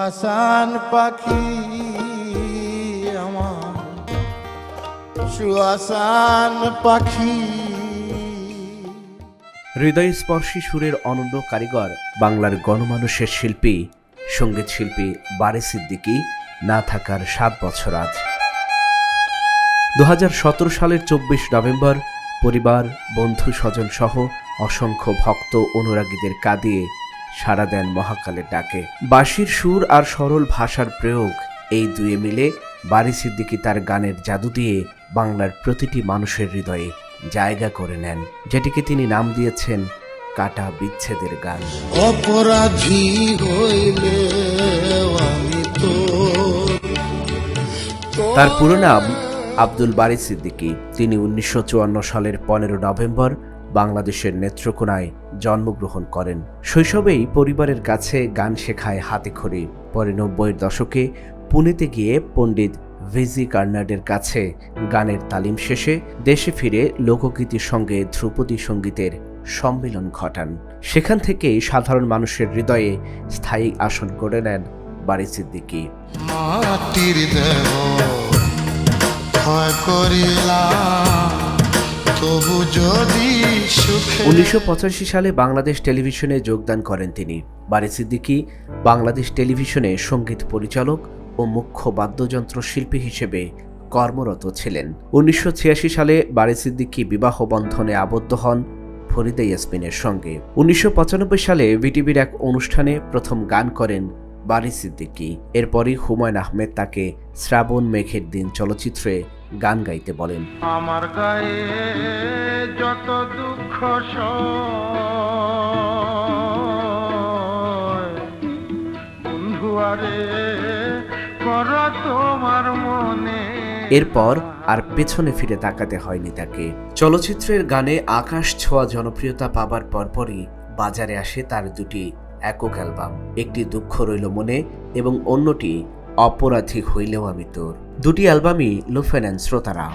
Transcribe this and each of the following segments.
সুয়াসান পাখি আমার সুয়াসান পাখি। হৃদয়স্পর্শী সুরের অনন্য কারিগর বাংলার গণমানুষের শিল্পী সঙ্গীত শিল্পী বারী সিদ্দিকী না থাকার 7 বছর আজ। 2017 সালের 24 নভেম্বর পরিবার, বন্ধু স্বজন সহ অসংখ্য ভক্ত অনুরাগীদের কাঁদিয়ে সাড়া দেন মহাকালের ডাকে। বাঁশির সুর আর সরল ভাষার প্রয়োগ, এই দুয়ে মিলে বারী সিদ্দিকী তার গানের জাদু দিয়ে বাংলার প্রতিটি মানুষের হৃদয়ে জায়গা করে নেন, যেটিকে তিনি নাম দিয়েছেন কাটা বিচ্ছেদের গান। অপরাধী হইলে আমি তো। তার পুরো নাম আব্দুল বারী সিদ্দিকী। তিনি 1954 সালের 15 নভেম্বর বাংলাদেশের নেত্রকোনায় জন্মগ্রহণ করেন। শৈশবেই পরিবারের কাছে গান শেখায় হাতেখড়ি। পরে 90-এর দশকে পুনেতে গিয়ে পণ্ডিত ভিজি কার্নাডের কাছে গানের তালিম শেষে দেশে ফিরে লোকগীতির সঙ্গে ধ্রুপদী সঙ্গীতের সম্মিলন ঘটান। সেখান থেকেই সাধারণ মানুষের হৃদয়ে স্থায়ী আসন করে নেন বারী সিদ্দিকী। মাটির দেহ ক্ষয় করিলাম তবু যদি সুখে। 1985 সালে বাংলাদেশ টেলিভিশনে যোগদান করেন তিনি। বারী সিদ্দিকী বাংলাদেশ টেলিভিশনে সঙ্গীত পরিচালক ও মুখ্য বাদ্যযন্ত্র শিল্পী হিসেবে কর্মরত ছিলেন। 1986 সালে বারী সিদ্দিকী বিবাহ বন্ধনে আবদ্ধ হন ফরিদা ইয়াসমিনের সঙ্গে। 1995 সালে বিটিভির এক অনুষ্ঠানে প্রথম গান করেন বারী সিদ্দিকী। এরপরই হুমায়ূন আহমেদ তাকে শ্রাবণ মেঘের দিন চলচ্চিত্রে গান গাইতে বলেন। আমার গায়ে যত দুঃখ বন্ধুয়ারে কর তোমার মনে। এরপর আর পেছনে ফিরে তাকাতে হয়নি তাকে। চলচ্চিত্রের গানে আকাশ ছোঁয়া জনপ্রিয়তা পাবার পরপরই বাজারে আসে তার দুটি একক অ্যালবাম, একটি দুঃখ রইল মনে এবং অন্যটি অপরাধী হইলেও আমি তোর। দুটি অ্যালবামই লুফে নেন শ্রোতারা।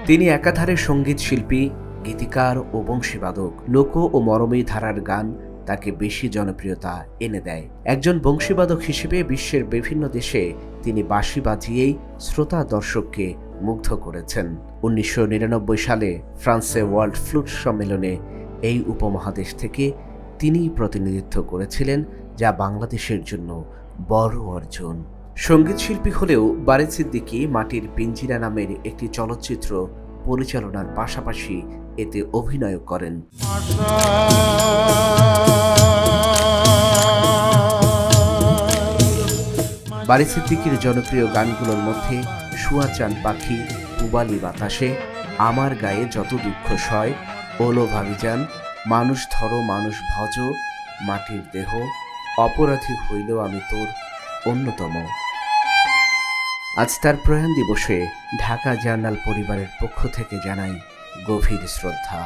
তিনি একাধারে সঙ্গীত শিল্পী, গীতিকার ও বংশীবাদক। লোক ও মরমী ধারার গান তাকে বেশি জনপ্রিয়তা এনে দেয়। একজন বংশীবাদক হিসেবে বিশ্বের বিভিন্ন দেশে তিনি বাঁশি বাজিয়েই শ্রোতা দর্শককে মুগ্ধ করেছেন। 1999 সালে ফ্রান্সে ওয়ার্ল্ড ফ্লুট সম্মেলনে এই উপমহাদেশ থেকে তিনিই প্রতিনিধিত্ব করেছিলেন, যা বাংলাদেশের জন্য বড় অর্জন। সঙ্গীত শিল্পী হলেও বারী সিদ্দিকী মাটির পিঞ্জিরা নামের একটি চলচ্চিত্র পরিচালনার পাশাপাশি এতে অভিনয় করেন। বারী সিদ্দিকীর জনপ্রিয় গানগুলোর মধ্যে সুয়াচান পাখি, পুবালি বাতাসে, আমার গায়ে যত দুঃখ সয়, ওলো ভাবিজান, মানুষ ধরো মানুষ ভজ, মাটির দেহ, অপরাধী হইলেও আমি তোর অন্যতম। আজ তার প্রয়াণ দিবসে ঢাকা জার্নাল পরিবারের পক্ষ থেকে জানাই গভীর শ্রদ্ধা।